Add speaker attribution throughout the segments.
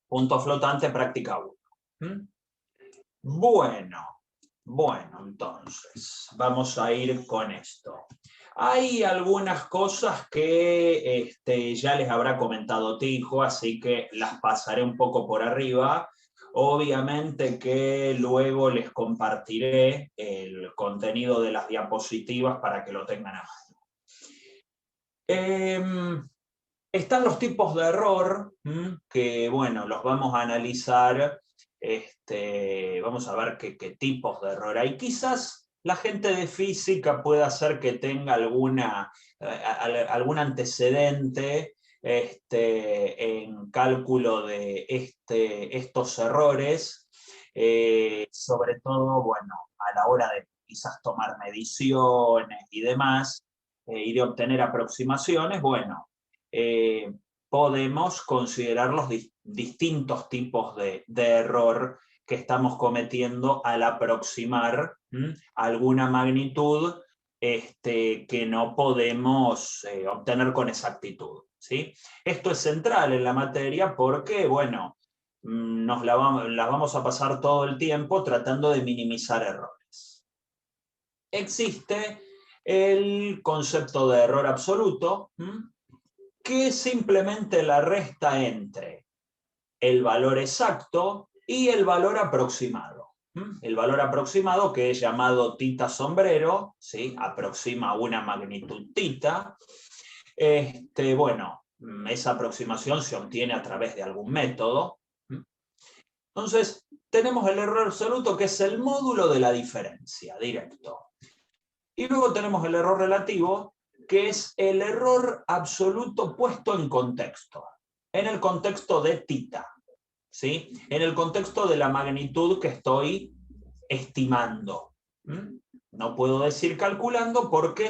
Speaker 1: Punto flotante, práctica 1. Bueno, entonces, vamos a ir con esto. Hay algunas cosas que ya les habrá comentado Tijo, así que las pasaré un poco por arriba. Obviamente que luego les compartiré el contenido de las diapositivas para que lo tengan a mano. Están los tipos de error, que bueno, los vamos a analizar. Vamos a ver qué tipos de error hay. Quizás la gente de física pueda hacer que tenga algún antecedente en cálculo de estos errores, sobre todo, bueno, a la hora de quizás tomar mediciones y demás, y de obtener aproximaciones, bueno, podemos considerar los distintos tipos de error que estamos cometiendo al aproximar alguna magnitud que no podemos obtener con exactitud, ¿sí? Esto es central en la materia porque, bueno, las vamos a pasar todo el tiempo tratando de minimizar errores. Existe el concepto de error absoluto, que es simplemente la resta entre el valor exacto y el valor aproximado. El valor aproximado, que es llamado tita sombrero, ¿sí? Aproxima una magnitud tita. Bueno, esa aproximación se obtiene a través de algún método. Entonces, tenemos el error absoluto, que es el módulo de la diferencia, directo. Y luego tenemos el error relativo, que es el error absoluto puesto en contexto, en el contexto de tita, ¿sí? En el contexto de la magnitud que estoy estimando. No puedo decir calculando porque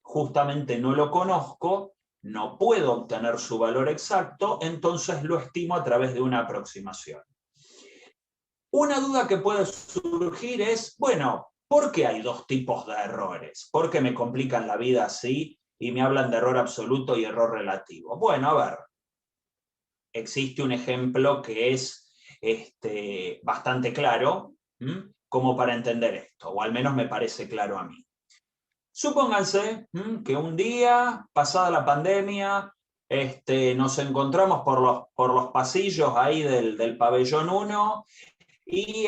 Speaker 1: justamente no lo conozco, no puedo obtener su valor exacto, entonces lo estimo a través de una aproximación. Una duda que puede surgir es, bueno, ¿por qué hay dos tipos de errores? ¿Por qué me complican la vida así y me hablan de error absoluto y error relativo? Bueno, a ver, existe un ejemplo que es bastante claro, como para entender esto, o al menos me parece claro a mí. Supónganse que un día, pasada la pandemia, nos encontramos por los pasillos ahí del pabellón 1 y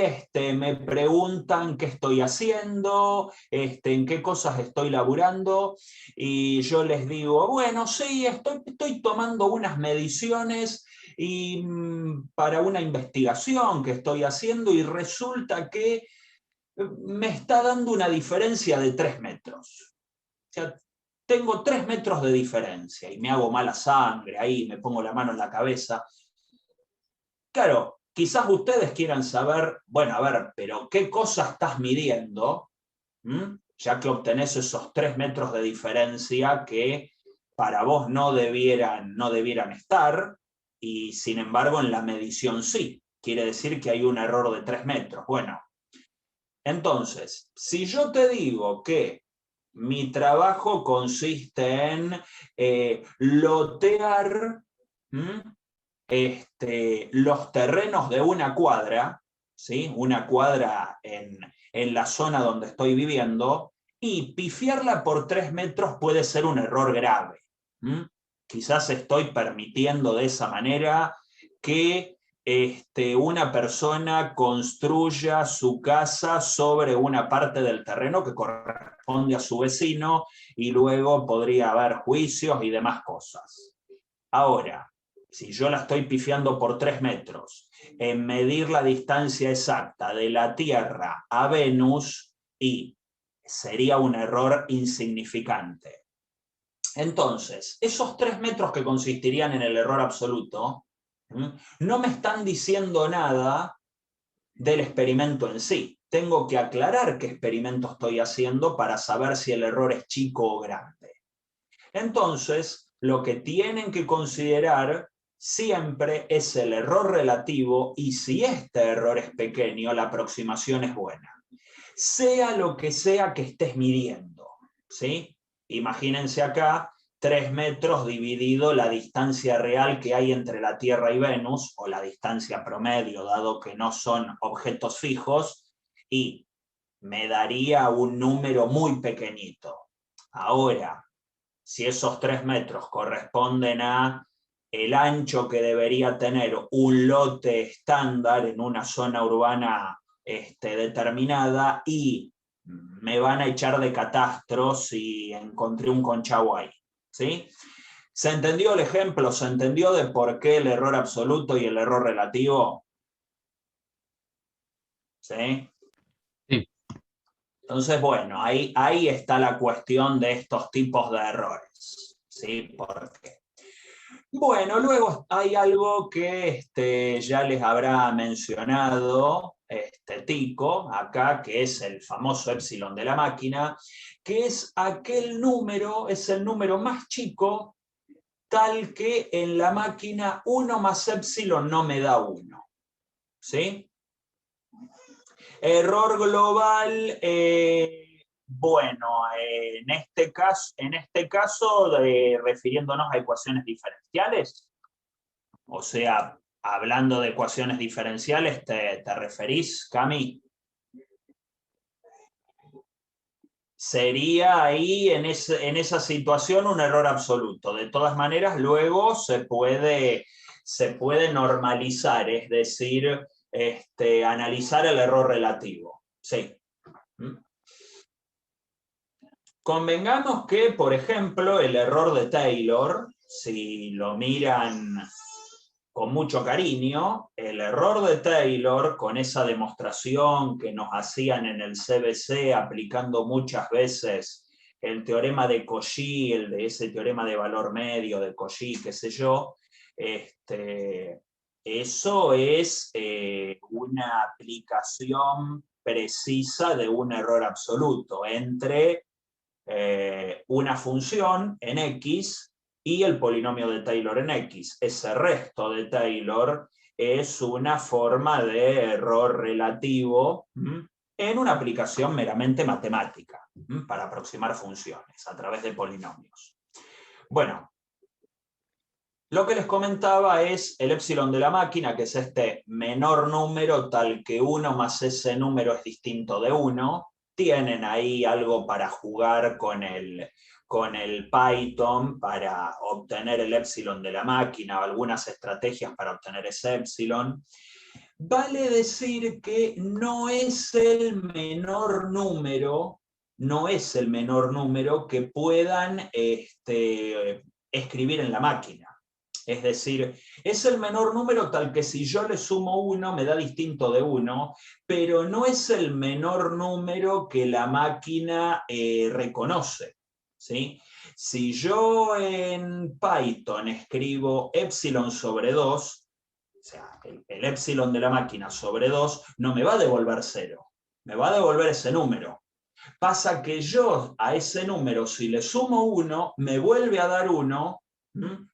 Speaker 1: me preguntan qué estoy haciendo, en qué cosas estoy laburando, y yo les digo, bueno, sí, estoy tomando unas mediciones para una investigación que estoy haciendo, y resulta que me está dando una diferencia de 3 metros. O sea, tengo 3 metros de diferencia y me hago mala sangre ahí, me pongo la mano en la cabeza. Claro, quizás ustedes quieran saber, bueno, a ver, pero ¿qué cosa estás midiendo? Ya que obtenés esos 3 metros de diferencia que para vos no debieran estar, y sin embargo en la medición sí. Quiere decir que hay un error de 3 metros. Bueno, entonces, si yo te digo que mi trabajo consiste en lotear los terrenos de una cuadra, ¿sí? Una cuadra en la zona donde estoy viviendo, y pifiarla por 3 metros puede ser un error grave. Quizás estoy permitiendo de esa manera que una persona construya su casa sobre una parte del terreno que corresponde a su vecino, y luego podría haber juicios y demás cosas. Ahora, si yo la estoy pifiando por 3 metros, en medir la distancia exacta de la Tierra a Venus, y sería un error insignificante. Entonces, esos 3 metros que consistirían en el error absoluto, no me están diciendo nada del experimento en sí. Tengo que aclarar qué experimento estoy haciendo para saber si el error es chico o grande. Entonces, lo que tienen que considerar siempre es el error relativo, y si este error es pequeño, la aproximación es buena. Sea lo que sea que estés midiendo, ¿sí? Imagínense acá 3 metros dividido la distancia real que hay entre la Tierra y Venus, o la distancia promedio, dado que no son objetos fijos, y me daría un número muy pequeñito. Ahora, si esos 3 metros corresponden a el ancho que debería tener un lote estándar en una zona urbana determinada, y me van a echar de catastro si encontré un conchavo ahí, ¿sí? ¿Se entendió el ejemplo? ¿Se entendió de por qué el error absoluto y el error relativo? ¿Sí?
Speaker 2: Sí.
Speaker 1: Entonces, bueno, ahí está la cuestión de estos tipos de errores, ¿sí? ¿Por qué? Bueno, luego hay algo que ya les habrá mencionado Tico acá, que es el famoso épsilon de la máquina, que es aquel número, es el número más chico, tal que en la máquina 1 más épsilon no me da 1. ¿Sí? Error global, bueno, en este caso refiriéndonos a ecuaciones diferenciales, o sea, hablando de ecuaciones diferenciales, ¿te referís, Cami? Sería ahí, en esa situación, un error absoluto. De todas maneras, luego se puede normalizar, es decir, analizar el error relativo. Sí. Convengamos que, por ejemplo, el error de Taylor, si lo miran con mucho cariño, el error de Taylor, con esa demostración que nos hacían en el CBC, aplicando muchas veces el teorema de Cauchy, ese teorema de valor medio de Cauchy, qué sé yo, eso es una aplicación precisa de un error absoluto entre una función en X y el polinomio de Taylor en X. Ese resto de Taylor es una forma de error relativo en una aplicación meramente matemática para aproximar funciones a través de polinomios. Bueno, lo que les comentaba es el épsilon de la máquina, que es este menor número tal que 1 más ese número es distinto de 1. Tienen ahí algo para jugar con el Python para obtener el épsilon de la máquina, o algunas estrategias para obtener ese épsilon. Vale decir que no es el menor número que puedan escribir en la máquina. Es decir, es el menor número tal que si yo le sumo 1 me da distinto de 1, pero no es el menor número que la máquina reconoce. ¿Sí? Si yo en Python escribo epsilon sobre 2, o sea, el épsilon de la máquina sobre 2, no me va a devolver 0, me va a devolver ese número. Pasa que yo a ese número, si le sumo 1, me vuelve a dar 1,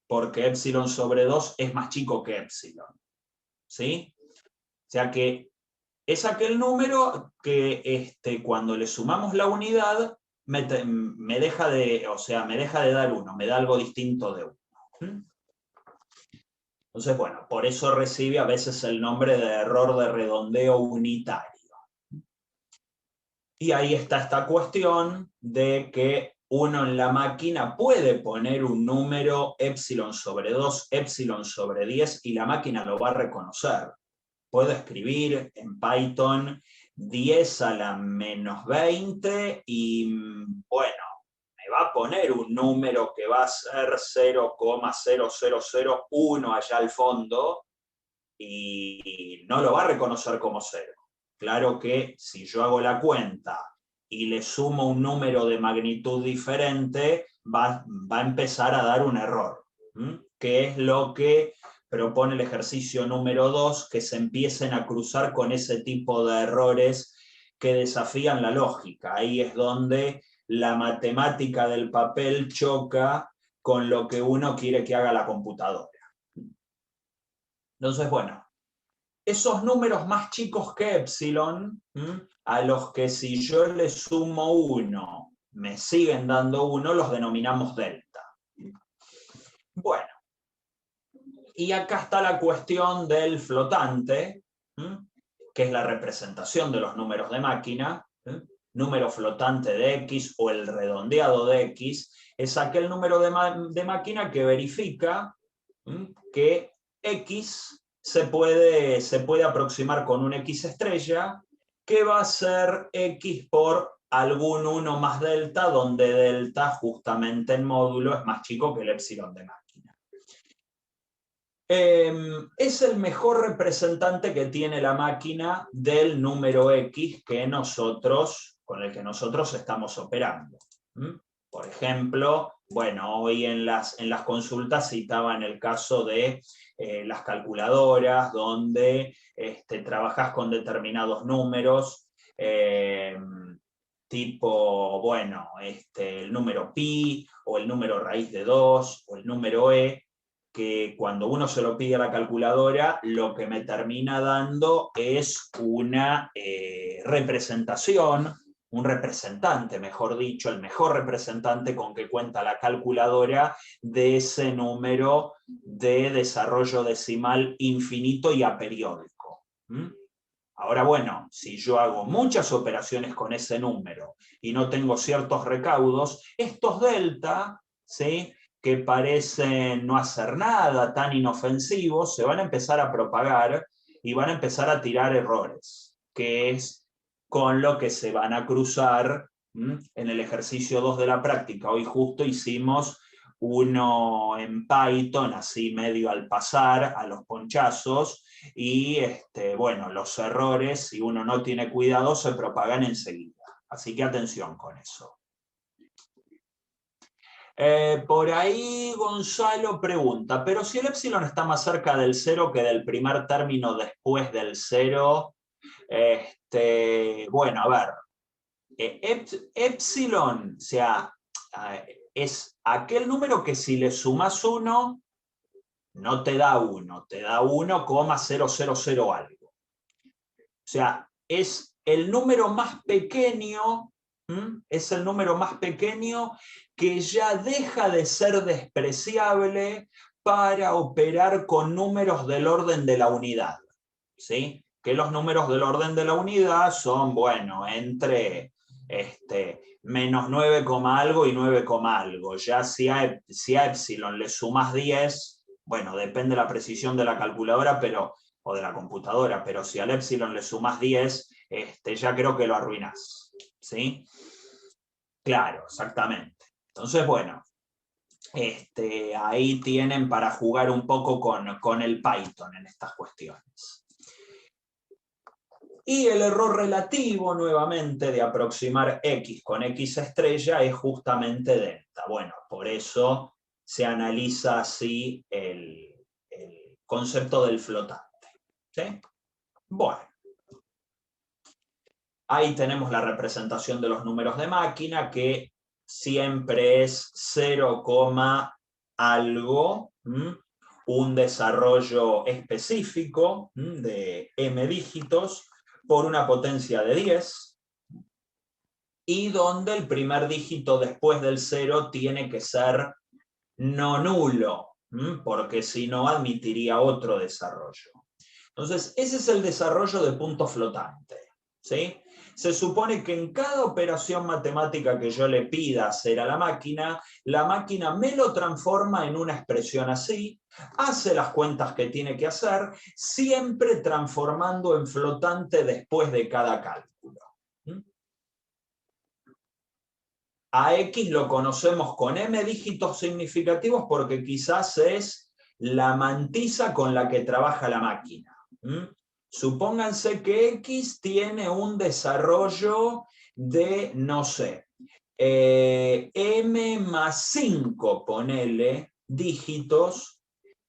Speaker 1: porque épsilon sobre 2 es más chico que épsilon. ¿Sí? O sea que es aquel número que cuando le sumamos la unidad me deja de dar 1, me da algo distinto de 1. Entonces, bueno, por eso recibe a veces el nombre de error de redondeo unitario. Y ahí está esta cuestión de que uno en la máquina puede poner un número épsilon sobre 2, épsilon sobre 10, y la máquina lo va a reconocer. Puedo escribir en Python 10 a la menos 20 y, bueno, me va a poner un número que va a ser 0,0001 allá al fondo y no lo va a reconocer como 0. Claro que si yo hago la cuenta y le sumo un número de magnitud diferente, va a empezar a dar un error, que es lo que propone el ejercicio número 2, que se empiecen a cruzar con ese tipo de errores que desafían la lógica. Ahí es donde la matemática del papel choca con lo que uno quiere que haga la computadora. Entonces, bueno, esos números más chicos que epsilon, a los que si yo le sumo 1 me siguen dando 1, los denominamos delta. Bueno, y acá está la cuestión del flotante, que es la representación de los números de máquina. Número flotante de X o el redondeado de X es aquel número de máquina que verifica que X se puede aproximar con un X estrella, que va a ser X por algún 1 más delta, donde delta justamente en módulo es más chico que el epsilon de máquina. Es el mejor representante que tiene la máquina del número X con el que nosotros estamos operando. Por ejemplo, bueno, hoy en las consultas citaban el caso de las calculadoras, donde trabajas con determinados números, tipo, bueno, el número pi, o el número raíz de 2, o el número e, que cuando uno se lo pide a la calculadora, lo que me termina dando es una representación, un representante, mejor dicho, el mejor representante con que cuenta la calculadora de ese número de desarrollo decimal infinito y aperiódico. Ahora, bueno, si yo hago muchas operaciones con ese número y no tengo ciertos recaudos, estos delta, ¿sí?, que parecen no hacer nada, tan inofensivos, se van a empezar a propagar y van a empezar a tirar errores, que es con lo que se van a cruzar en el ejercicio 2 de la práctica. Hoy justo hicimos uno en Python, así medio al pasar, a los ponchazos, y bueno, los errores, si uno no tiene cuidado, se propagan enseguida. Así que atención con eso. Por ahí Gonzalo pregunta, pero si el epsilon está más cerca del 0 que del primer término después del 0, bueno, a ver, epsilon, o sea, es aquel número que si le sumas 1, no te da 1, te da 1,000 algo. O sea, es el número más pequeño, es el número más pequeño que ya deja de ser despreciable para operar con números del orden de la unidad, ¿sí? Que los números del orden de la unidad son, bueno, entre menos 9, algo y 9, algo. Ya si a epsilon le sumas 10, bueno, depende de la precisión de la calculadora, o de la computadora, pero si al epsilon le sumas 10, ya creo que lo arruinás, ¿sí? Claro, exactamente. Entonces, bueno, ahí tienen para jugar un poco con el Python en estas cuestiones. Y el error relativo, nuevamente, de aproximar X con X estrella es justamente delta. Bueno, por eso se analiza así el concepto del flotante. ¿Sí? Bueno. Ahí tenemos la representación de los números de máquina, que siempre es 0, algo, un desarrollo específico de m dígitos por una potencia de 10, y donde el primer dígito después del 0 tiene que ser no nulo, porque si no admitiría otro desarrollo. Entonces, ese es el desarrollo de punto flotante, ¿sí? Se supone que en cada operación matemática que yo le pida hacer a la máquina me lo transforma en una expresión así, hace las cuentas que tiene que hacer, siempre transformando en flotante después de cada cálculo. A X lo conocemos con m dígitos significativos porque quizás es la mantisa con la que trabaja la máquina. Supónganse que X tiene un desarrollo de, no sé, m más 5, ponele, dígitos,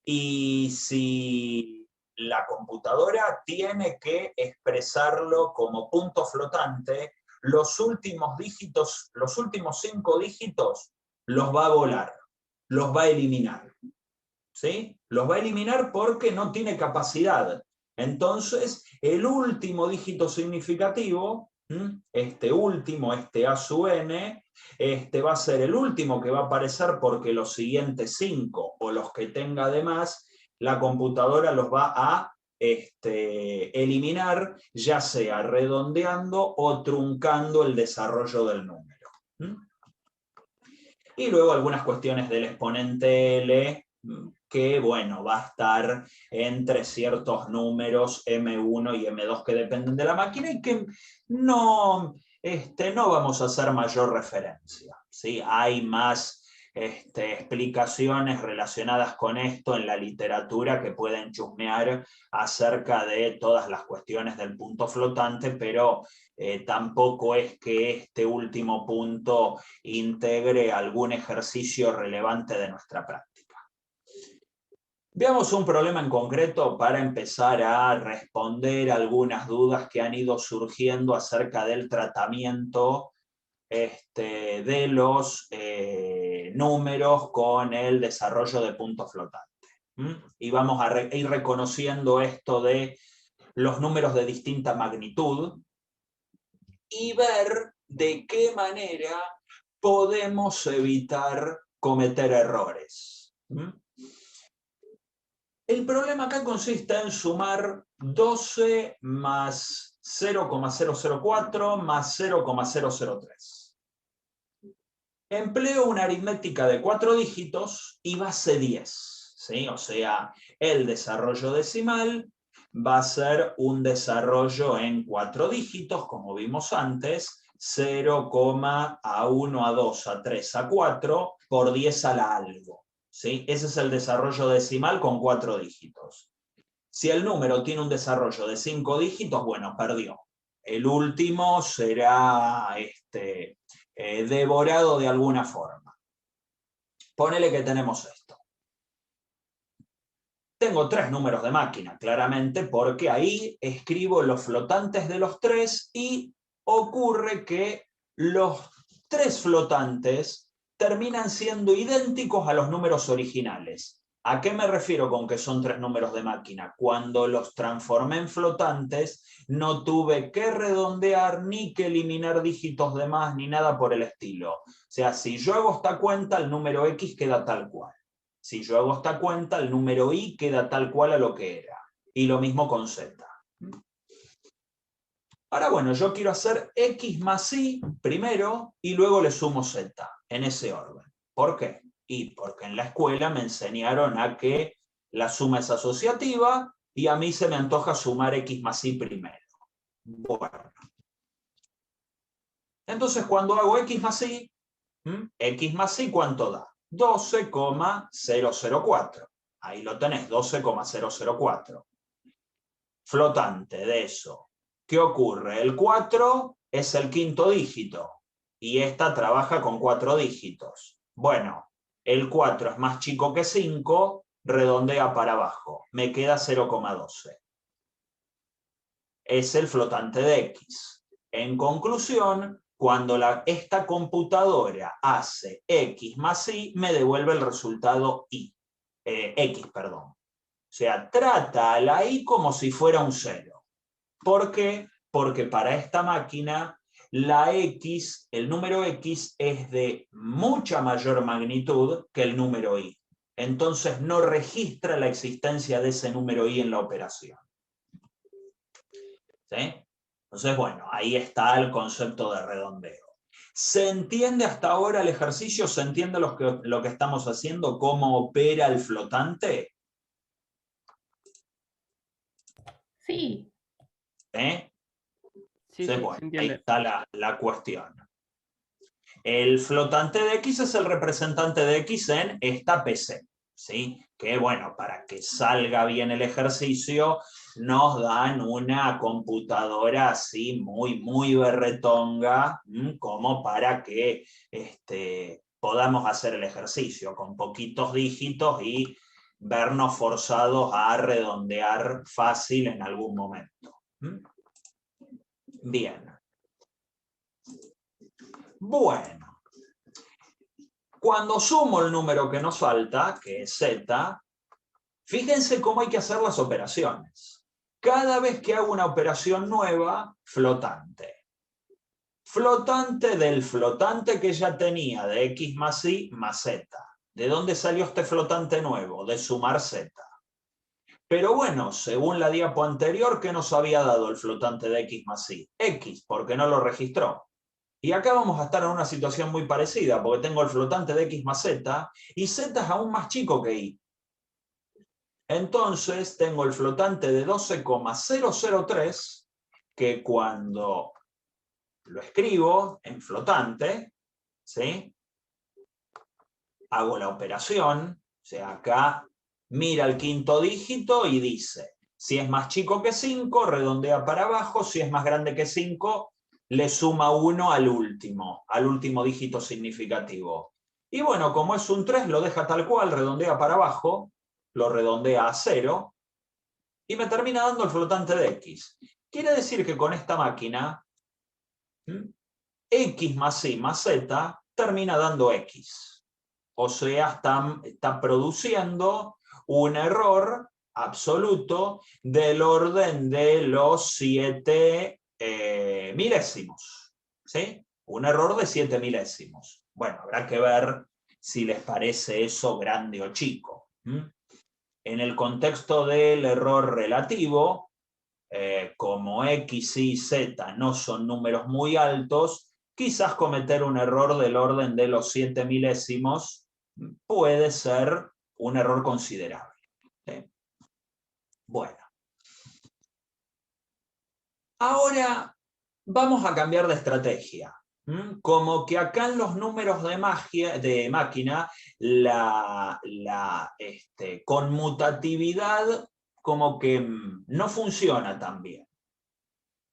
Speaker 1: y si la computadora tiene que expresarlo como punto flotante, los últimos dígitos, los últimos 5 dígitos, los va a volar, los va a eliminar. ¿Sí? Los va a eliminar porque no tiene capacidad. Entonces, el último dígito significativo Este último, este A sub n, va a ser el último que va a aparecer porque los siguientes 5 o los que tenga además, la computadora los va a eliminar, ya sea redondeando o truncando el desarrollo del número. Y luego algunas cuestiones del exponente L, que bueno, va a estar entre ciertos números M1 y M2 que dependen de la máquina y que no, no vamos a hacer mayor referencia, ¿sí? Hay más explicaciones relacionadas con esto en la literatura que pueden chusmear acerca de todas las cuestiones del punto flotante, pero tampoco es que este último punto integre algún ejercicio relevante de nuestra práctica. Veamos un problema en concreto para empezar a responder algunas dudas que han ido surgiendo acerca del tratamiento de los números con el desarrollo de punto flotante. Y vamos a ir reconociendo esto de los números de distinta magnitud y ver de qué manera podemos evitar cometer errores. El problema acá consiste en sumar 12 más 0,004 más 0,003. Empleo una aritmética de 4 dígitos y base 10, ¿sí? O sea, el desarrollo decimal va a ser un desarrollo en 4 dígitos, como vimos antes, 0, a 1, a 2, a 3, a 4, por 10 a la algo. ¿Sí? Ese es el desarrollo decimal con 4 dígitos. Si el número tiene un desarrollo de 5 dígitos, bueno, perdió. El último será devorado de alguna forma. Ponele que tenemos esto. Tengo 3 números de máquina, claramente, porque ahí escribo los flotantes de los 3 y ocurre que los 3 flotantes terminan siendo idénticos a los números originales. ¿A qué me refiero con que son 3 números de máquina? Cuando los transformé en flotantes, no tuve que redondear ni que eliminar dígitos de más ni nada por el estilo. O sea, si yo hago esta cuenta, el número X queda tal cual. Si yo hago esta cuenta, el número I queda tal cual a lo que era. Y lo mismo con Z. Ahora, bueno, yo quiero hacer X más Y primero y luego le sumo Z, en ese orden. ¿Por qué? Y porque en la escuela me enseñaron a que la suma es asociativa y a mí se me antoja sumar X más Y primero. Bueno. Entonces, cuando hago X más Y, ¿cuánto da? 12,004. Ahí lo tenés, 12,004. Flotante de eso. ¿Qué ocurre? El 4 es el quinto dígito y esta trabaja con 4 dígitos. Bueno, el 4 es más chico que 5, redondea para abajo. Me queda 0,12. Es el flotante de X. En conclusión, cuando esta computadora hace X más Y, me devuelve el resultado X, perdón. O sea, trata a la Y como si fuera un 0. ¿Por qué? Porque para esta máquina la X, el número X es de mucha mayor magnitud que el número Y. Entonces no registra la existencia de ese número Y en la operación. ¿Sí? Entonces, bueno, ahí está el concepto de redondeo. ¿Se entiende hasta ahora el ejercicio? ¿Se entiende lo que estamos haciendo? ¿Cómo opera el flotante?
Speaker 2: Sí.
Speaker 1: ¿Eh?
Speaker 2: Sí,
Speaker 1: Entonces,
Speaker 2: sí,
Speaker 1: bueno,
Speaker 2: se
Speaker 1: ahí
Speaker 2: entiende.
Speaker 1: está la cuestión. El flotante de X es el representante de X en esta PC, ¿sí? Que bueno, para que salga bien el ejercicio, nos dan una computadora así muy berretonga, como para que podamos hacer el ejercicio con poquitos dígitos y vernos forzados a redondear fácil en algún momento. Bien. Bueno, cuando sumo el número que nos falta, que es Z, fíjense cómo hay que hacer las operaciones. Cada vez que hago una operación nueva, flotante. flotante del flotante que ya tenía de x más y más z. ¿De dónde salió este flotante nuevo? De sumar z. Pero bueno, según la diapo anterior, ¿qué nos había dado el flotante de x más y? X, porque no lo registró. Y acá vamos a estar en una situación muy parecida, porque tengo el flotante de x más z, y z es aún más chico que y. Entonces tengo el flotante de 12,003, que cuando lo escribo en flotante, ¿sí? Hago la operación, o sea, acá mira el quinto dígito y dice, si es más chico que 5, redondea para abajo, si es más grande que 5, le suma 1 al último dígito significativo. Y bueno, como es un 3, lo deja tal cual, redondea para abajo, lo redondea a 0, y me termina dando el flotante de x. Quiere decir que con esta máquina, x más y más z termina dando x. O sea, está produciendo un error absoluto del orden de los 7 milésimos. ¿Sí? Un error de 7 milésimos. Bueno, habrá que ver si les parece eso grande o chico. En el contexto del error relativo, como x, y, z no son números muy altos, quizás cometer un error del orden de los 7 milésimos puede ser un error considerable. ¿Sí? Bueno. Ahora vamos a cambiar de estrategia. Como que acá en los números de máquina, la conmutatividad como que no funciona tan bien.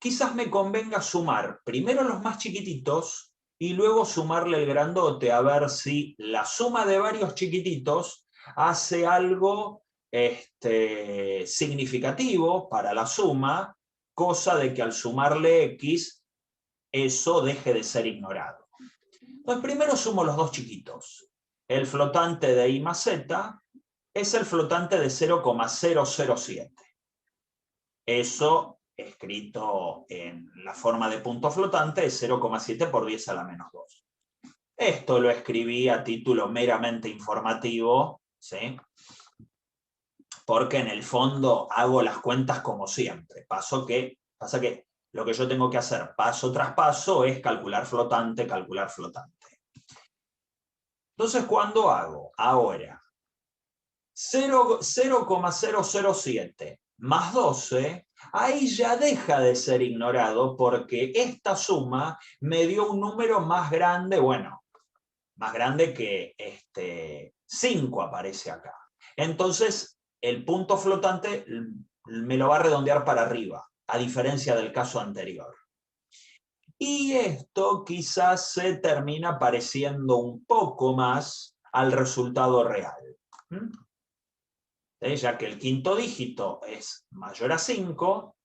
Speaker 1: Quizás me convenga sumar primero los más chiquititos y luego sumarle el grandote, a ver si la suma de varios chiquititos hace algo significativo para la suma, cosa de que al sumarle x, eso deje de ser ignorado. Entonces primero sumo los dos chiquitos. El flotante de y más z es el flotante de 0,007. Eso, escrito en la forma de punto flotante, es 0,7 por 10 a la menos 2. Esto lo escribí a título meramente informativo, ¿sí? Porque en el fondo hago las cuentas como siempre. Pasa que lo que yo tengo que hacer paso tras paso es calcular flotante, calcular flotante. Entonces, ¿cuándo hago? Ahora, 0,007 más 12, ahí ya deja de ser ignorado porque esta suma me dio un número más grande, bueno, más grande que 5 aparece acá. Entonces, el punto flotante me lo va a redondear para arriba, a diferencia del caso anterior. Y esto quizás se termina pareciendo un poco más al resultado real. Ya que el quinto dígito es mayor a 5,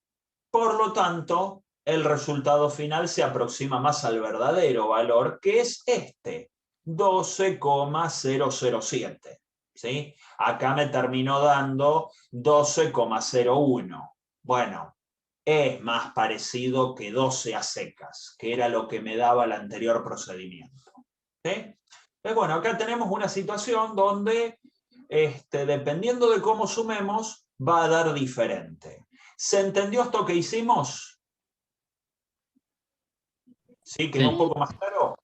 Speaker 1: por lo tanto, el resultado final se aproxima más al verdadero valor, que es este, 12,007. ¿Sí? Acá me terminó dando 12,01. Bueno, es más parecido que 12 a secas, que era lo que me daba el anterior procedimiento. ¿Sí? Pues bueno, acá tenemos una situación donde dependiendo de cómo sumemos, va a dar diferente. ¿Se entendió esto que hicimos? ¿Sí? ¿Quedó un poco más claro?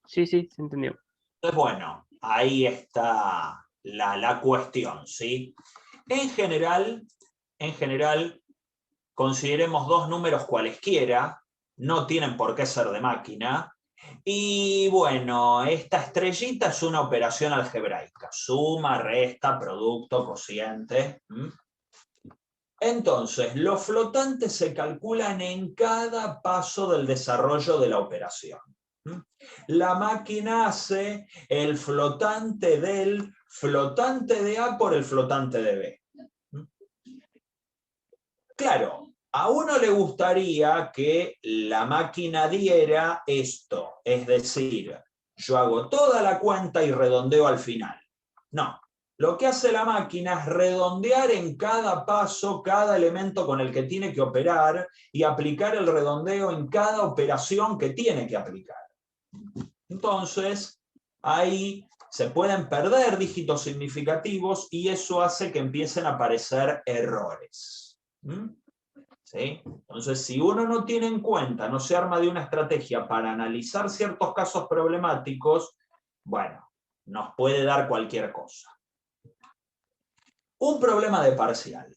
Speaker 2: Sí, se entendió.
Speaker 1: Entonces, bueno, ahí está la cuestión, ¿sí? En general, consideremos dos números cualesquiera, no tienen por qué ser de máquina. Y bueno, esta estrellita es una operación algebraica. Suma, resta, producto, cociente. Entonces, los flotantes se calculan en cada paso del desarrollo de la operación. La máquina hace el flotante del flotante de A por el flotante de B. Claro, a uno le gustaría que la máquina diera esto, es decir, yo hago toda la cuenta y redondeo al final. No, lo que hace la máquina es redondear en cada paso, cada elemento con el que tiene que operar y aplicar el redondeo en cada operación que tiene que aplicar. Entonces, ahí se pueden perder dígitos significativos y eso hace que empiecen a aparecer errores. ¿Sí? Entonces, si uno no tiene en cuenta, no se arma de una estrategia para analizar ciertos casos problemáticos, bueno, nos puede dar cualquier cosa. Un problema de parcial.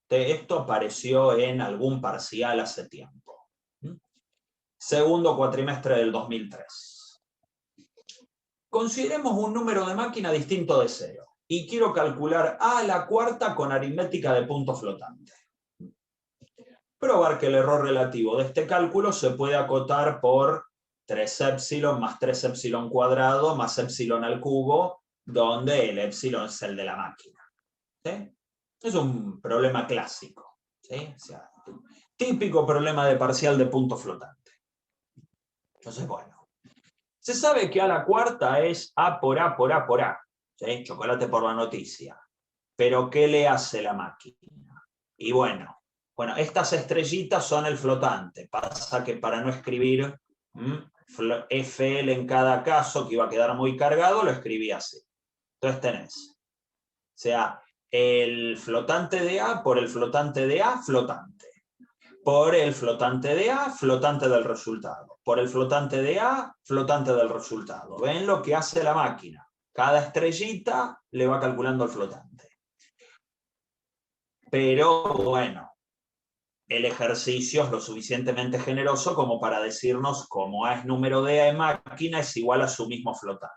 Speaker 1: Esto apareció en algún parcial hace tiempo. Segundo cuatrimestre del 2003. Consideremos un número de máquina distinto de 0 y quiero calcular a la cuarta con aritmética de punto flotante. Probar que el error relativo de este cálculo se puede acotar por 3 épsilon más 3 épsilon cuadrado más épsilon al cubo, donde el épsilon es el de la máquina. ¿Sí? Es un problema clásico. ¿Sí? O sea, típico problema de parcial de punto flotante. Entonces, bueno, se sabe que a la cuarta es A por A por A por A. ¿Sí? Chocolate por la noticia. Pero ¿qué le hace la máquina? Y bueno, estas estrellitas son el flotante. Pasa que para no escribir FL en cada caso, que iba a quedar muy cargado, lo escribí así. Entonces tenés, o sea, el flotante de A por el flotante de A, flotante. Por el flotante de A, flotante del resultado. Por el flotante de A, flotante del resultado. ¿Ven lo que hace la máquina? Cada estrellita le va calculando el flotante. Pero bueno, el ejercicio es lo suficientemente generoso como para decirnos como A es número de máquina es igual a su mismo flotante.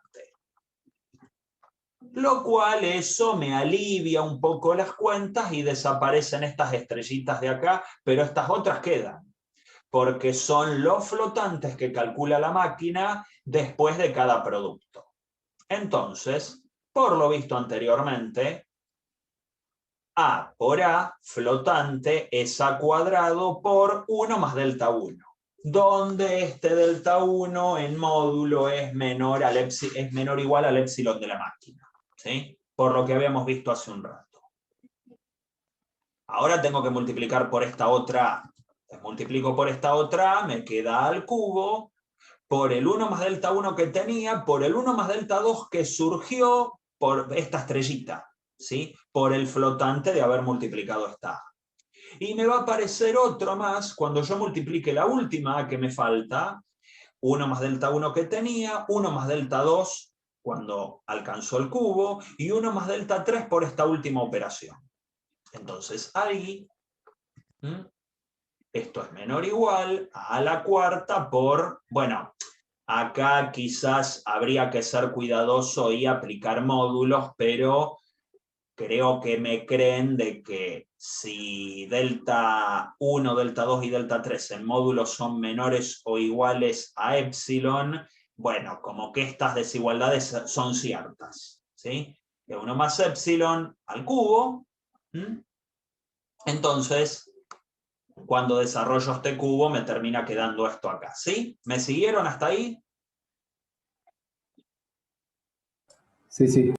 Speaker 1: Lo cual eso me alivia un poco las cuentas y desaparecen estas estrellitas de acá, pero estas otras quedan, porque son los flotantes que calcula la máquina después de cada producto. Entonces, por lo visto anteriormente, A por A, flotante, es A cuadrado por 1 más delta 1, donde este delta 1 en módulo es menor o igual al épsilon de la máquina, ¿sí? Por lo que habíamos visto hace un rato. Ahora tengo que multiplicar por esta otra A. Multiplico por esta otra A, me queda al cubo, por el 1 más delta 1 que tenía, por el 1 más delta 2 que surgió por esta estrellita. ¿Sí? Por el flotante de haber multiplicado esta A. Y me va a aparecer otro más cuando yo multiplique la última A que me falta, 1 más delta 1 que tenía, 1 más delta 2 cuando alcanzó el cubo, y 1 más delta 3 por esta última operación. Entonces ahí, esto es menor o igual a la cuarta por, bueno, acá quizás habría que ser cuidadoso y aplicar módulos, pero creo que me creen de que si delta 1, delta 2 y delta 3 en módulos son menores o iguales a épsilon, bueno, como que estas desigualdades son ciertas, ¿sí? De 1 más épsilon al cubo. Entonces, cuando desarrollo este cubo me termina quedando esto acá, ¿sí? ¿Me siguieron hasta ahí?
Speaker 3: Sí, sí.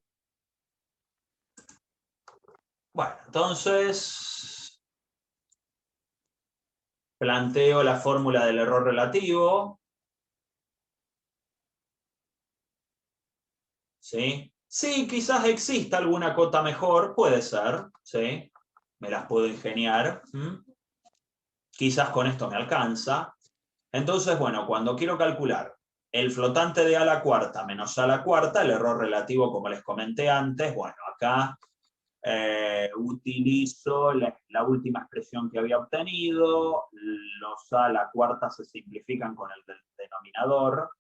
Speaker 1: Bueno, entonces planteo la fórmula del error relativo. ¿Sí? Sí, quizás exista alguna cota mejor, puede ser, ¿sí? Me las puedo ingeniar. Quizás con esto me alcanza. Entonces, bueno, cuando quiero calcular el flotante de A a la cuarta menos A a la cuarta, el error relativo, como les comenté antes, bueno, acá utilizo la última expresión que había obtenido, los A a la cuarta se simplifican con el denominador.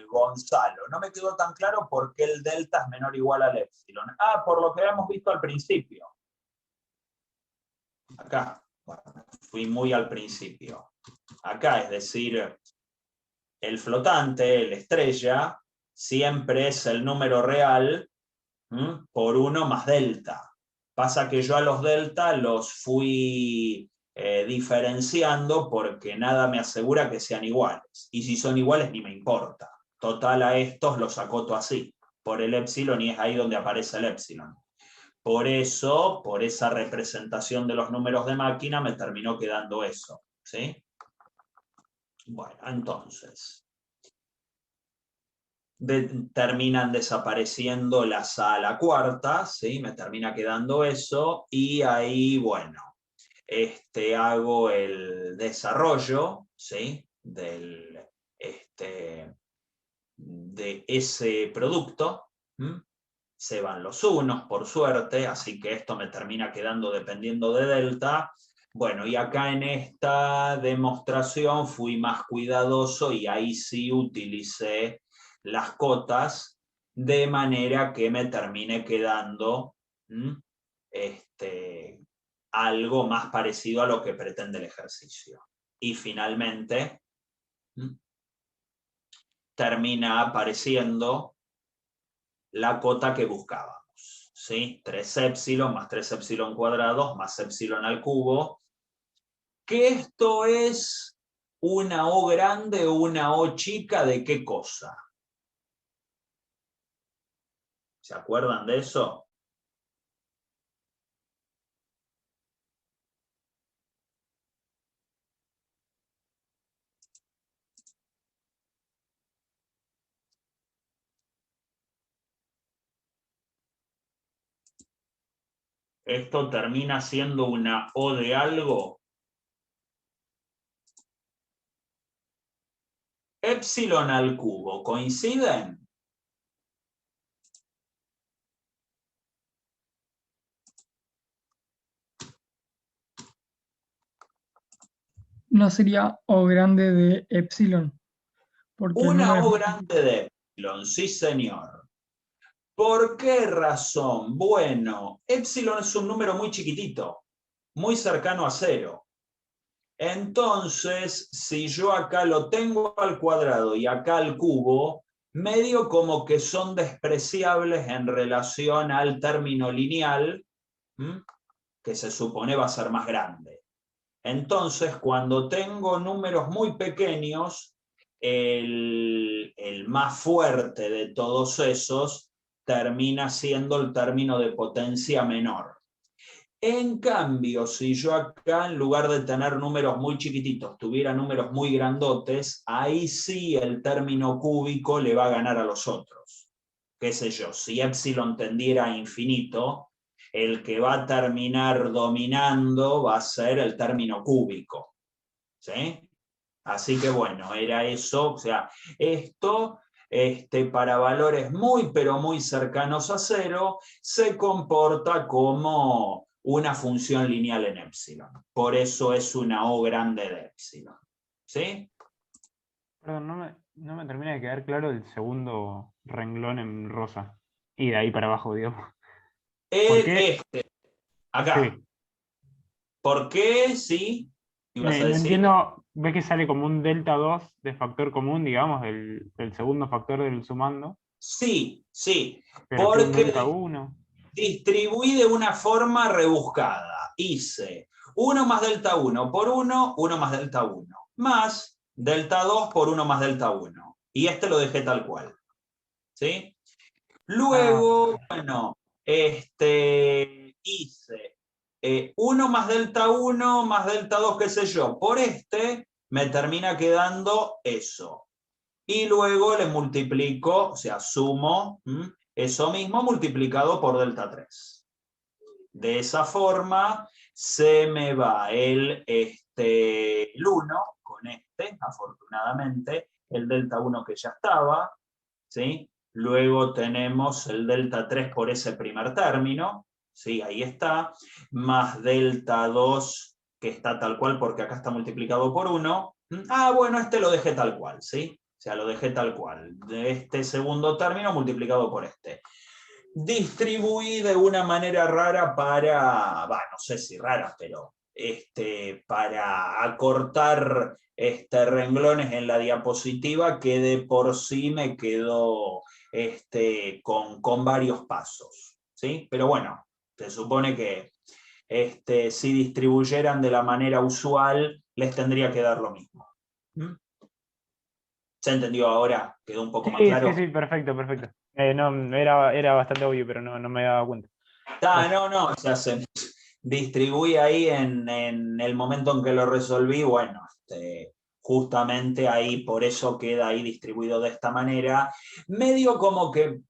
Speaker 1: Gonzalo, no me quedó tan claro por qué el delta es menor o igual al épsilon. Ah, por lo que habíamos visto al principio. Acá, bueno, fui muy al principio. Acá, es decir, el flotante, la estrella, siempre es el número real por 1 más delta. Pasa que yo a los delta los fui diferenciando porque nada me asegura que sean iguales. Y si son iguales ni me importa. Total, a estos los acoto así. por el epsilon y es ahí donde aparece el epsilon. Por eso, por esa representación de los números de máquina, me terminó quedando eso, ¿sí? Bueno, entonces, terminan desapareciendo las a la cuarta, ¿sí? Me termina quedando eso, y ahí, bueno, hago el desarrollo, ¿sí? De ese producto. Se van los unos, por suerte, así que esto me termina quedando dependiendo de delta. Bueno, y acá en esta demostración fui más cuidadoso y ahí sí utilicé las cotas de manera que me termine quedando algo más parecido a lo que pretende el ejercicio. Y finalmente termina apareciendo la cota que buscábamos, ¿sí? 3 épsilon más 3 épsilon cuadrados más épsilon al cubo, que esto es una O grande o una O chica ¿de qué cosa? ¿Se acuerdan de eso? Esto termina siendo una O de algo. Épsilon al cubo, ¿coinciden?
Speaker 4: No sería O grande de epsilon. Porque
Speaker 1: Una O grande de epsilon, sí señor. ¿Por qué razón? Bueno, epsilon es un número muy chiquitito, muy cercano a 0. Entonces, si yo acá lo tengo al cuadrado y acá al cubo, medio como que son despreciables en relación al término lineal, que se supone va a ser más grande. Entonces, cuando tengo números muy pequeños, el más fuerte de todos esos termina siendo el término de potencia menor. En cambio, si yo acá, en lugar de tener números muy chiquititos, tuviera números muy grandotes, ahí sí el término cúbico le va a ganar a los otros. Qué sé yo, si epsilon tendiera a infinito, el que va a terminar dominando va a ser el término cúbico. ¿Sí? Así que bueno, era eso. O sea, esto para valores muy, pero muy cercanos a 0, se comporta como una función lineal en epsilon. Por eso es una O grande de epsilon. ¿Sí?
Speaker 5: Perdón, no me termina de quedar claro el segundo renglón en rosa. Y de ahí para abajo, digamos. ¿Por qué?
Speaker 1: Acá.
Speaker 5: Sí.
Speaker 1: ¿Por qué? Sí. ¿Ibas a
Speaker 5: No
Speaker 1: decir?
Speaker 5: entiendo, ves que sale como un delta 2 de factor común, digamos, del segundo factor del sumando,
Speaker 1: Sí, sí.
Speaker 5: pero que un delta
Speaker 1: Porque
Speaker 5: 1.
Speaker 1: distribuí de una forma rebuscada. Hice 1 más delta 1 por 1, 1 más delta 1, más delta 2 por 1 más delta 1. Y lo dejé tal cual. ¿Sí? Luego, bueno, hice 1 más delta 1 más delta 2, qué sé yo. Por me termina quedando eso. Y luego le multiplico, o sea, sumo eso mismo multiplicado por delta 3. De esa forma se me va el 1 con afortunadamente, el delta 1 que ya estaba, ¿sí? Luego tenemos el delta 3 por ese primer término, ¿sí? Ahí está, más delta 2 que está tal cual porque acá está multiplicado por 1. Ah, bueno, lo dejé tal cual, ¿sí? O sea, lo dejé tal cual. De este segundo término multiplicado por distribuí de una manera rara no sé si rara, pero para acortar renglones en la diapositiva que de por sí me quedó con varios pasos, ¿sí? Pero bueno, se supone que si distribuyeran de la manera usual, les tendría que dar lo mismo. ¿Se entendió ahora? ¿Quedó un poco más claro?
Speaker 5: Sí, perfecto, perfecto. No, era bastante obvio, pero no me daba cuenta.
Speaker 1: No, o sea, se distribuye ahí en el momento en que lo resolví, bueno, justamente ahí, por eso queda ahí distribuido de esta manera. Medio como que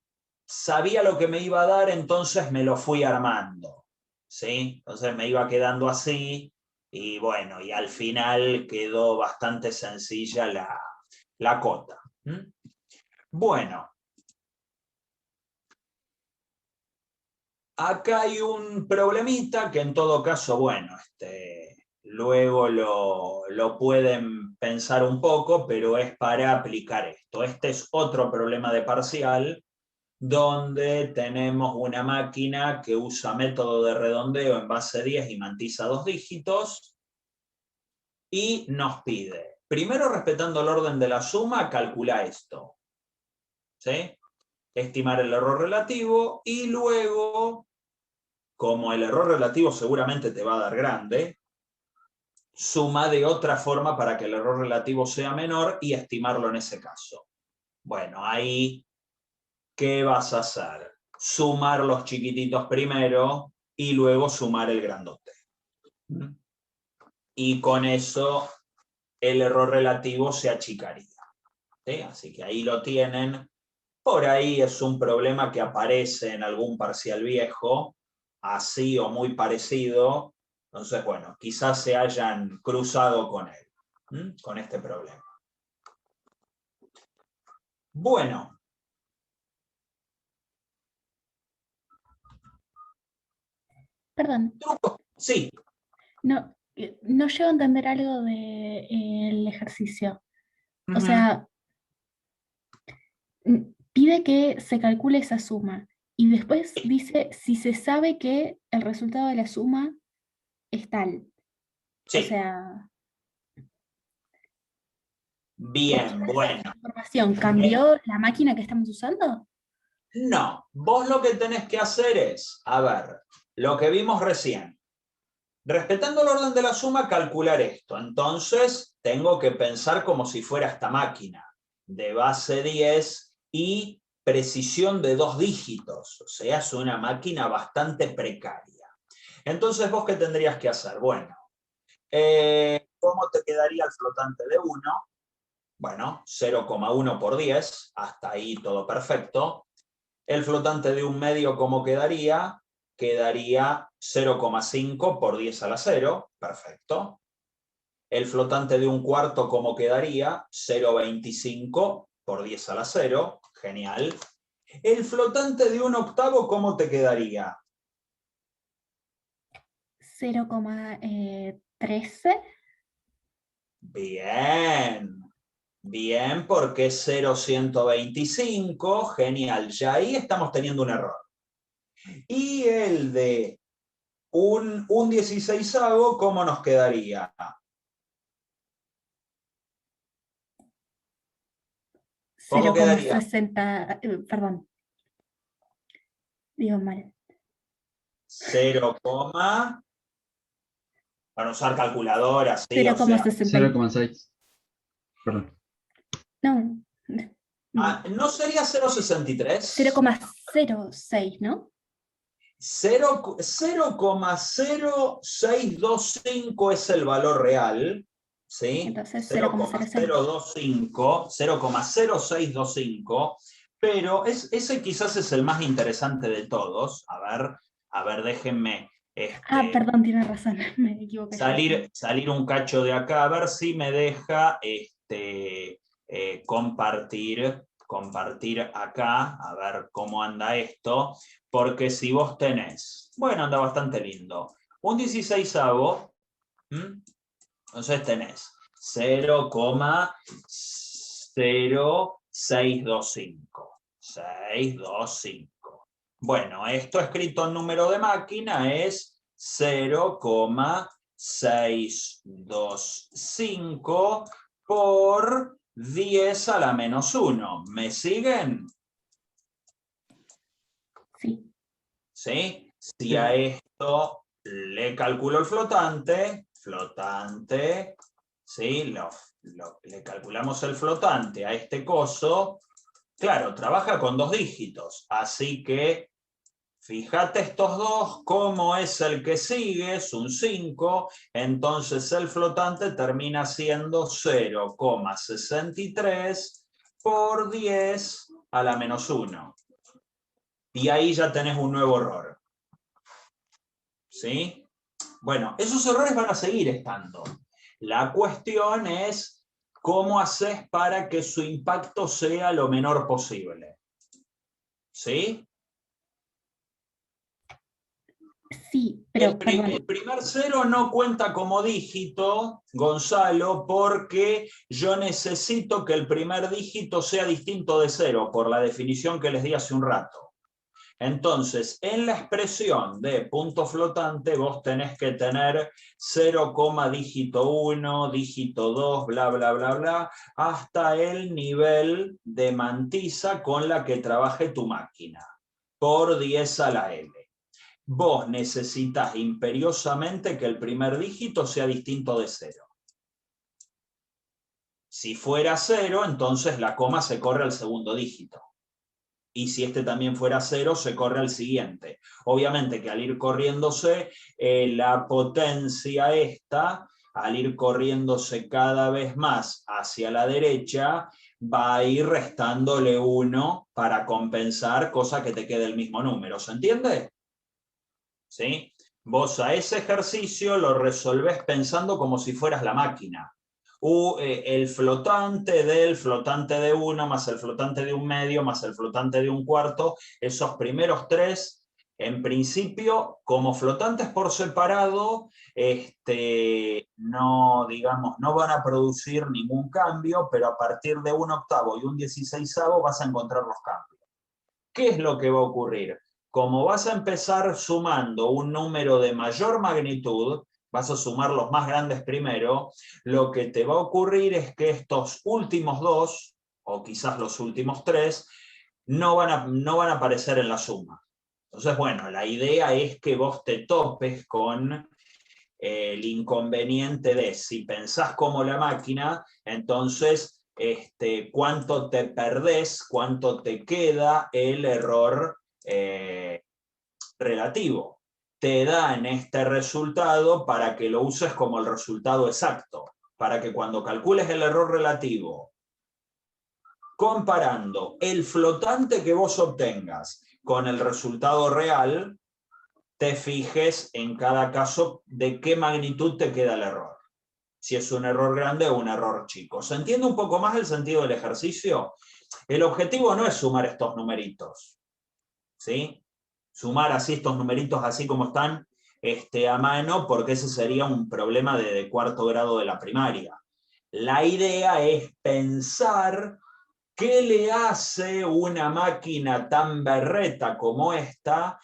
Speaker 1: sabía lo que me iba a dar, entonces me lo fui armando, ¿sí? Entonces me iba quedando así, y bueno, y al final quedó bastante sencilla la cota. Bueno. Acá hay un problemita que en todo caso, bueno, luego lo pueden pensar un poco, pero es para aplicar esto. Este es otro problema de parcial, donde tenemos una máquina que usa método de redondeo en base 10 y mantiza 2 dígitos, y nos pide, primero respetando el orden de la suma, calcula esto, ¿sí? Estimar el error relativo, y luego, como el error relativo seguramente te va a dar grande, suma de otra forma para que el error relativo sea menor y estimarlo en ese caso. Bueno, ahí, ¿qué vas a hacer? Sumar los chiquititos primero y luego sumar el grandote. Y con eso el error relativo se achicaría. ¿Sí? Así que ahí lo tienen. Por ahí es un problema que aparece en algún parcial viejo, así o muy parecido. Entonces, bueno, quizás se hayan cruzado con él, con este problema. Bueno.
Speaker 2: Perdón.
Speaker 1: Sí.
Speaker 2: No llego a entender algo del ejercicio. O sea, pide que se calcule esa suma y después dice si se sabe que el resultado de la suma es tal.
Speaker 1: Sí.
Speaker 2: O sea...
Speaker 1: Bien, bueno.
Speaker 2: Información, ¿cambió la máquina que estamos usando?
Speaker 1: No, vos lo que tenés que hacer es, a ver, lo que vimos recién. Respetando el orden de la suma, calcular esto. Entonces, tengo que pensar como si fuera esta máquina, de base 10 y precisión de 2 dígitos. O sea, es una máquina bastante precaria. Entonces, ¿vos qué tendrías que hacer? Bueno, ¿cómo te quedaría el flotante de 1? Bueno, 0,1 por 10, hasta ahí todo perfecto. El flotante de un medio, ¿cómo quedaría? Quedaría 0,5 por 10 a la 0, perfecto. El flotante de un cuarto, ¿cómo quedaría? 0,25 por 10 a la 0, genial. El flotante de un octavo, ¿cómo te quedaría?
Speaker 2: 0,13.
Speaker 1: Bien. Bien, porque es 0,125, genial. Ya ahí estamos teniendo un error. Y el de un 16avo, ¿cómo nos quedaría?
Speaker 2: 0,60, perdón. Digo mal.
Speaker 1: 0, para usar calculadora, sí,
Speaker 3: 0,6. Perdón.
Speaker 2: No.
Speaker 1: ¿No sería 0,63?
Speaker 2: 0,06, ¿no?
Speaker 1: 0,0625 es el valor real, ¿sí?
Speaker 2: Entonces 0,0625.
Speaker 1: 0,0625, pero ese quizás es el más interesante de todos. A ver, déjenme
Speaker 2: perdón, tiene razón, me equivoqué.
Speaker 1: salir un cacho de acá, a ver si me deja compartir acá, a ver cómo anda esto, porque si vos tenés, bueno, anda bastante lindo, un 16avo, entonces tenés 0,0625. 625. Bueno, esto escrito en número de máquina es 0,625 por 10 a la menos 1. ¿Me siguen?
Speaker 2: Sí.
Speaker 1: ¿Sí? Si a esto le calculo el flotante, ¿sí? Le calculamos el flotante a este coso, Claro, trabaja con 2 dígitos, así que fíjate estos dos, cómo es el que sigue, es un 5, entonces el flotante termina siendo 0,63 por 10 a la menos 1. Y ahí ya tenés un nuevo error. ¿Sí? Bueno, esos errores van a seguir estando. La cuestión es cómo haces para que su impacto sea lo menor posible. ¿Sí?
Speaker 2: Sí, pero
Speaker 1: el primer 0 no cuenta como dígito, Gonzalo, porque yo necesito que el primer dígito sea distinto de 0, por la definición que les di hace un rato. Entonces, en la expresión de punto flotante, vos tenés que tener 0, dígito 1, dígito 2, bla, bla, bla, bla, hasta el nivel de mantisa con la que trabaje tu máquina, por 10 a la L. Vos necesitas imperiosamente que el primer dígito sea distinto de 0. Si fuera 0, entonces la coma se corre al segundo dígito. Y si este también fuera 0, se corre al siguiente. Obviamente que al ir corriéndose, la potencia esta, al ir corriéndose cada vez más hacia la derecha, va a ir restándole 1 para compensar, cosa que te quede el mismo número. ¿Se entiende? ¿Sí? Vos a ese ejercicio lo resolvés pensando como si fueras la máquina. El flotante del flotante de 1 más el flotante de 1/2 más el flotante de 1/4, esos primeros 3, en principio, como flotantes por separado, no, digamos, no van a producir ningún cambio, pero a partir de 1/8 y 1/16 vas a encontrar los cambios. ¿Qué es lo que va a ocurrir? Como vas a empezar sumando un número de mayor magnitud, vas a sumar los más grandes primero, lo que te va a ocurrir es que estos últimos 2, o quizás los últimos 3, no van a aparecer en la suma. Entonces, bueno, la idea es que vos te topes con el inconveniente de, si pensás como la máquina, entonces cuánto te perdés, cuánto te queda el error relativo. Te da en este resultado para que lo uses como el resultado exacto, para que cuando calcules el error relativo, comparando el flotante que vos obtengas con el resultado real, te fijes en cada caso de qué magnitud te queda el error. Si es un error grande o un error chico. ¿Se entiende un poco más el sentido del ejercicio? El objetivo no es sumar estos numeritos, ¿sí? Sumar así estos numeritos así como están a mano, porque ese sería un problema de 4º grado de la primaria. La idea es pensar qué le hace una máquina tan berreta como esta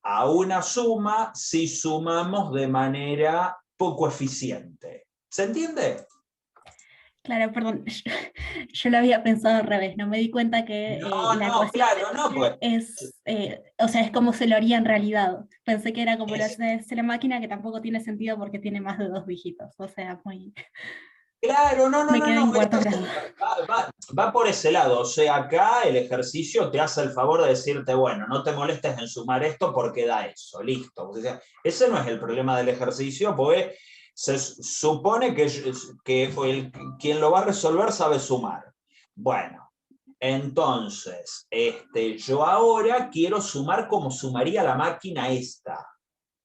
Speaker 1: a una suma si sumamos de manera poco eficiente. ¿Se entiende?
Speaker 2: Claro, perdón, yo lo había pensado al revés, no me di cuenta que la ecuación
Speaker 1: pues.
Speaker 2: es, o sea, es como se lo haría en realidad. Pensé que era como lo hace la máquina, que tampoco tiene sentido porque tiene más de 2 dígitos, o sea, muy...
Speaker 1: Claro,
Speaker 2: Me quedé en 4º grado.
Speaker 1: Va por ese lado, o sea, acá el ejercicio te hace el favor de decirte, bueno, no te molestes en sumar esto porque da eso, listo. O sea, ese no es el problema del ejercicio, porque se supone que quien lo va a resolver sabe sumar. Bueno, entonces, yo ahora quiero sumar como sumaría la máquina esta.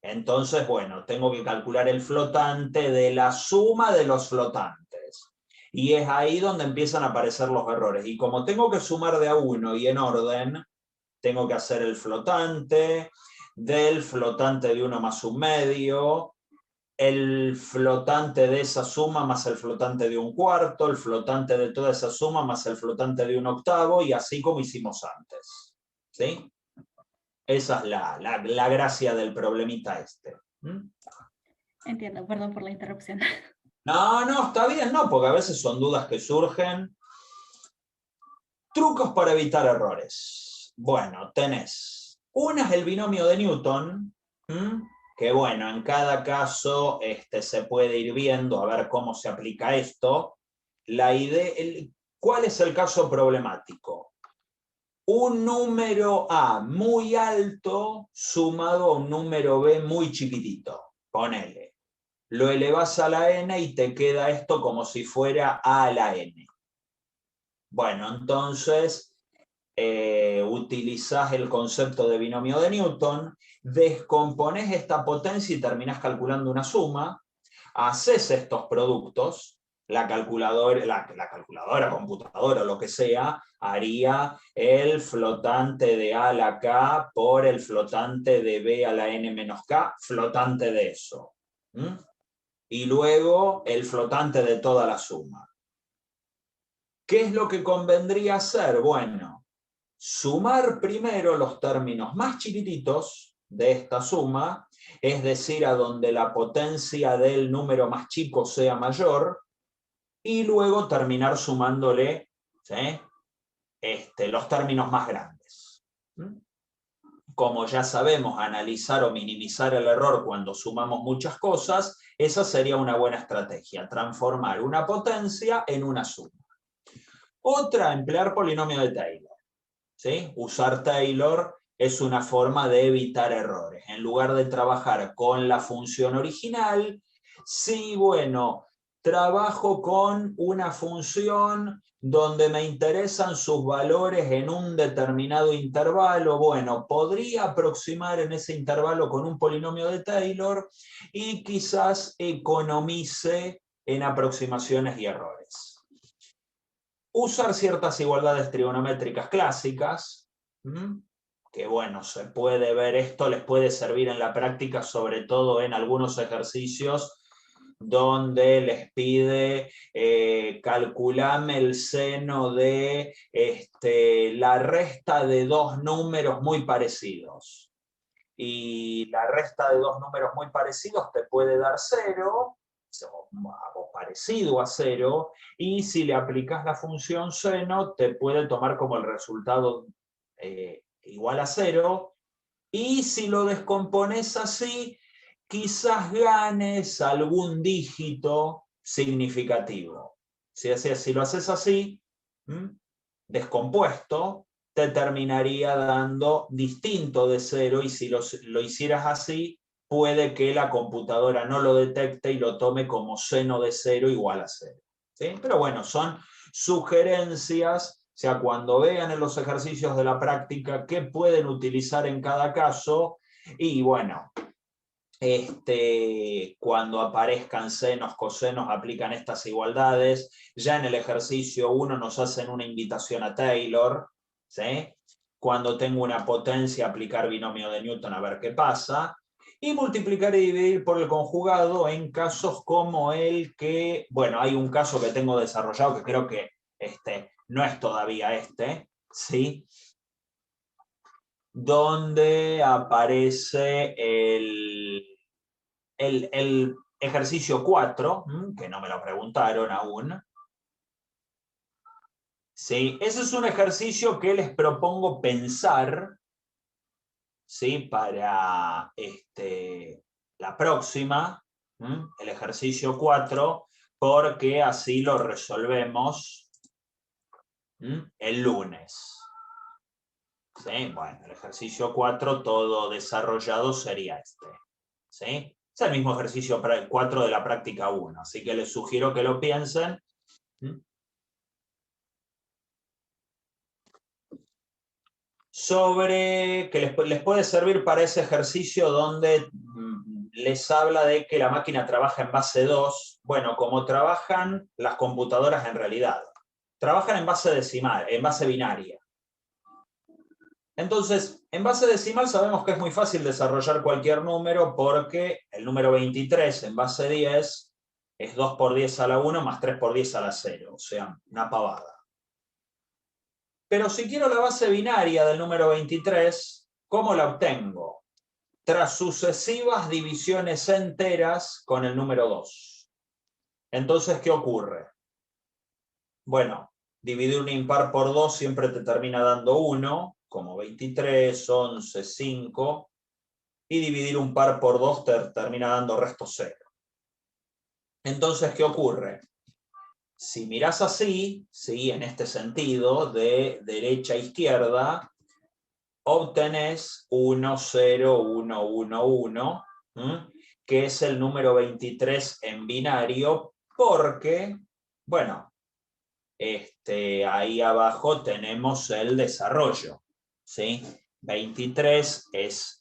Speaker 1: Entonces, bueno, tengo que calcular el flotante de la suma de los flotantes. Y es ahí donde empiezan a aparecer los errores. Y como tengo que sumar de a uno y en orden, tengo que hacer el flotante del flotante de 1 más 1/2, el flotante de esa suma más el flotante de 1/4, el flotante de toda esa suma más el flotante de 1/8, y así como hicimos antes. ¿Sí? Esa es la gracia del problemita este.
Speaker 2: Entiendo, perdón por la interrupción.
Speaker 1: No, está bien, no, porque a veces son dudas que surgen. Trucos para evitar errores. Bueno, tenés. Una es el binomio de Newton, que bueno, en cada caso se puede ir viendo a ver cómo se aplica esto. La idea, ¿Cuál es el caso problemático? Un número A muy alto sumado a un número B muy chiquitito. Ponele. Lo elevás a la n y te queda esto como si fuera a a la n. Bueno, entonces utilizás el concepto de binomio de Newton, descomponés esta potencia y terminás calculando una suma, haces estos productos, la calculadora, computadora, lo que sea, haría el flotante de A a la K por el flotante de B a la N menos K, flotante de eso. Y luego el flotante de toda la suma. ¿Qué es lo que convendría hacer? Bueno, sumar primero los términos más chiquititos de esta suma, es decir, a donde la potencia del número más chico sea mayor, y luego terminar sumándole, ¿sí?, los términos más grandes. Como ya sabemos analizar o minimizar el error cuando sumamos muchas cosas, esa sería una buena estrategia, transformar una potencia en una suma. Otra, emplear polinomio de Taylor. ¿Sí? Usar Taylor es una forma de evitar errores. En lugar de trabajar con la función original, sí, bueno, trabajo con una función donde me interesan sus valores en un determinado intervalo. Bueno, podría aproximar en ese intervalo con un polinomio de Taylor y quizás economice en aproximaciones y errores. Usar ciertas igualdades trigonométricas clásicas, que bueno, se puede ver esto, les puede servir en la práctica, sobre todo en algunos ejercicios donde les pide calculame el seno de la resta de dos números muy parecidos. Y la resta de dos números muy parecidos te puede dar 0, o parecido a 0, y si le aplicas la función seno, te puede tomar como el resultado igual a 0, y si lo descompones así, quizás ganes algún dígito significativo. Si lo haces así, descompuesto, te terminaría dando distinto de 0, y si lo hicieras así, puede que la computadora no lo detecte y lo tome como seno de 0 igual a 0. ¿Sí? Pero bueno, son sugerencias, o sea, cuando vean en los ejercicios de la práctica qué pueden utilizar en cada caso, y bueno, cuando aparezcan senos, cosenos, aplican estas igualdades. Ya en el ejercicio 1 nos hacen una invitación a Taylor, ¿sí? Cuando tengo una potencia, aplicar binomio de Newton a ver qué pasa. Y multiplicar y dividir por el conjugado en casos como el que, bueno, hay un caso que tengo desarrollado que creo que no es todavía ¿sí? Donde aparece el ejercicio 4, que no me lo preguntaron aún. ¿Sí? Ese es un ejercicio que les propongo pensar, ¿sí?, para la próxima, el ejercicio 4, porque así lo resolvemos el lunes. ¿Sí? Bueno, el ejercicio 4 todo desarrollado sería ¿sí? Es el mismo ejercicio 4 de la práctica 1, así que les sugiero que lo piensen. Sobre que les puede servir para ese ejercicio donde les habla de que la máquina trabaja en base 2. Bueno, como trabajan las computadoras en realidad. Trabajan en base decimal, en base binaria. Entonces, en base decimal sabemos que es muy fácil desarrollar cualquier número porque el número 23 en base 10 es 2 por 10 a la 1 más 3 por 10 a la 0, o sea, una pavada. Pero si quiero la base binaria del número 23, ¿cómo la obtengo? Tras sucesivas divisiones enteras con el número 2. Entonces, ¿qué ocurre? Bueno, dividir un impar por 2 siempre te termina dando 1, como 23, 11, 5, y dividir un par por 2 te termina dando resto 0. Entonces, ¿qué ocurre? si mirás así, ¿sí? En este sentido, de derecha a izquierda, obtenés 1, 0, 1, 1, 1, que es el número 23 en binario, porque, bueno, ahí abajo tenemos el desarrollo, ¿sí? 23 es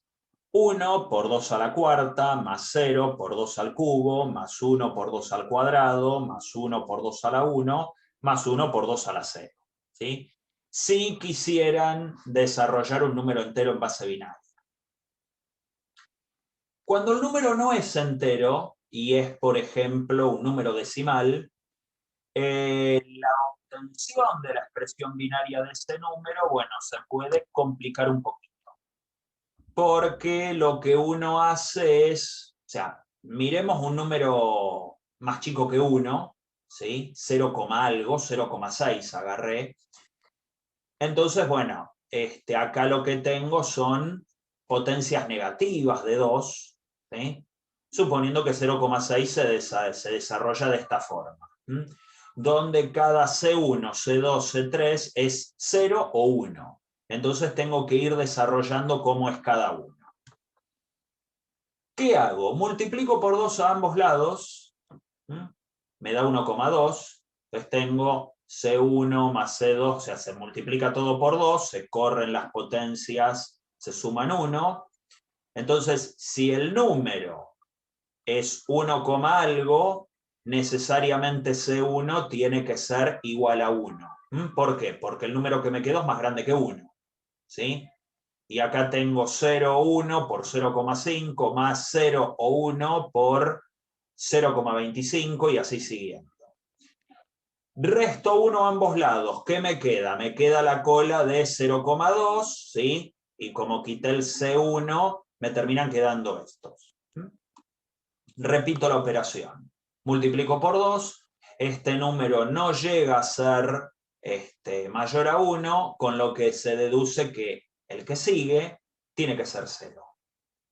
Speaker 1: 1 por 2 a la cuarta, más 0 por 2 al cubo, más 1 por 2 al cuadrado, más 1 por 2 a la 1, más 1 por 2 a la 0, ¿sí? Si quisieran desarrollar un número entero en base binaria. Cuando el número no es entero, y es, por ejemplo, un número decimal, la obtención de la expresión binaria de ese número, bueno, se puede complicar un poquito. Porque lo que uno hace es, o sea, miremos un número más chico que 1, ¿sí? 0, algo, 0,6 agarré. Entonces, bueno, acá lo que tengo son potencias negativas de 2, ¿sí? Suponiendo que 0,6 se desarrolla de esta forma, donde cada C1, C2, C3 es 0 o 1. Entonces tengo que ir desarrollando cómo es cada uno. ¿Qué hago? Multiplico por 2 a ambos lados, me da 1,2, entonces tengo C1 más C2, o sea, se multiplica todo por 2, se corren las potencias, se suman 1. Entonces, si el número es 1, algo, necesariamente C1 tiene que ser igual a 1. ¿Por qué? Porque el número que me quedó es más grande que 1, ¿sí? Y acá tengo 0,1 por 0,5 más 0 o 1 por 0,25 y así siguiendo. Resto 1 a ambos lados. ¿Qué me queda? Me queda la cola de 0,2, ¿sí? Y como quité el C1, me terminan quedando estos. Repito la operación. Multiplico por 2. Este número no llega a ser mayor a 1, con lo que se deduce que el que sigue tiene que ser 0.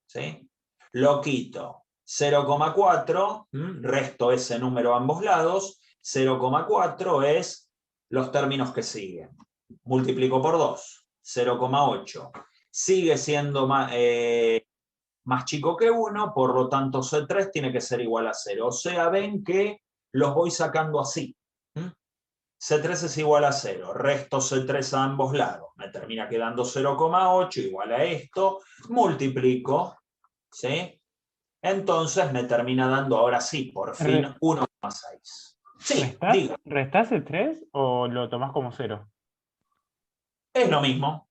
Speaker 1: ¿Sí? Lo quito. 0,4, resto ese número a ambos lados. 0,4 es los términos que siguen. Multiplico por 2. 0,8. Sigue siendo más chico que 1, por lo tanto C3 tiene que ser igual a 0. O sea, ven que los voy sacando así. C3 es igual a 0, resto C3 a ambos lados, me termina quedando 0,8 igual a esto, multiplico, ¿sí? Entonces me termina dando ahora sí, por fin, 1,6. Sí, diga.
Speaker 5: ¿Restás el 3 o lo tomás como 0?
Speaker 1: Es lo mismo.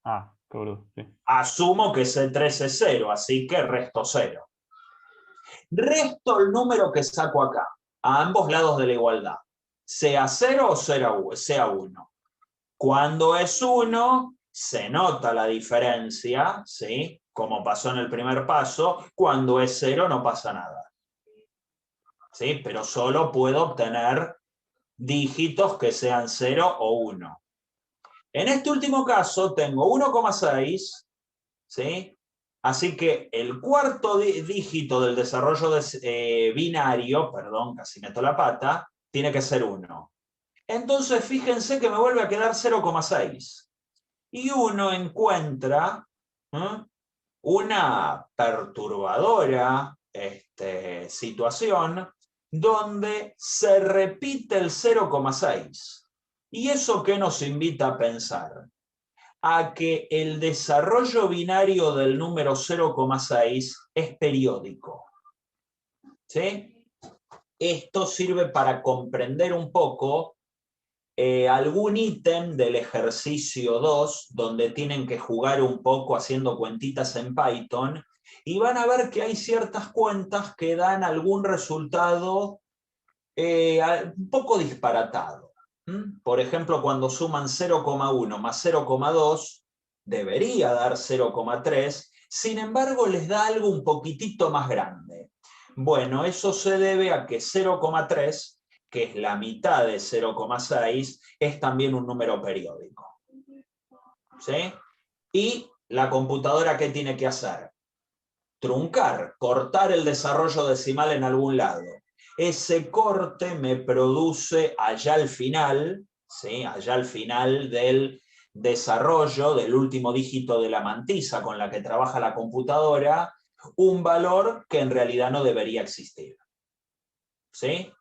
Speaker 5: Ah, qué boludo, sí.
Speaker 1: Asumo que C3 es 0, así que resto 0. Resto el número que saco acá, a ambos lados de la igualdad. Sea 0 o sea 1. Cuando es 1, se nota la diferencia, ¿sí? Como pasó en el primer paso. Cuando es 0, no pasa nada. ¿Sí? Pero solo puedo obtener dígitos que sean 0 o 1. En este último caso tengo 1,6, ¿sí? Así que el cuarto dígito del desarrollo binario, perdón, casi meto la pata, tiene que ser 1. Entonces, fíjense que me vuelve a quedar 0,6. Y uno encuentra una perturbadora situación donde se repite el 0,6. ¿Y eso qué nos invita a pensar? A que el desarrollo binario del número 0,6 es periódico. ¿Sí? Esto sirve para comprender un poco algún ítem del ejercicio 2, donde tienen que jugar un poco haciendo cuentitas en Python, y van a ver que hay ciertas cuentas que dan algún resultado un poco disparatado. Por ejemplo, cuando suman 0,1 más 0,2, debería dar 0,3, sin embargo les da algo un poquitito más grande. Bueno, eso se debe a que 0,3, que es la mitad de 0,6, es también un número periódico. ¿Sí? Y la computadora, ¿qué tiene que hacer? Truncar, cortar el desarrollo decimal en algún lado. ese corte me produce allá al final, ¿sí? Allá al final del desarrollo del último dígito de la mantisa con la que trabaja la computadora, un valor que en realidad no debería existir. ¿Sí?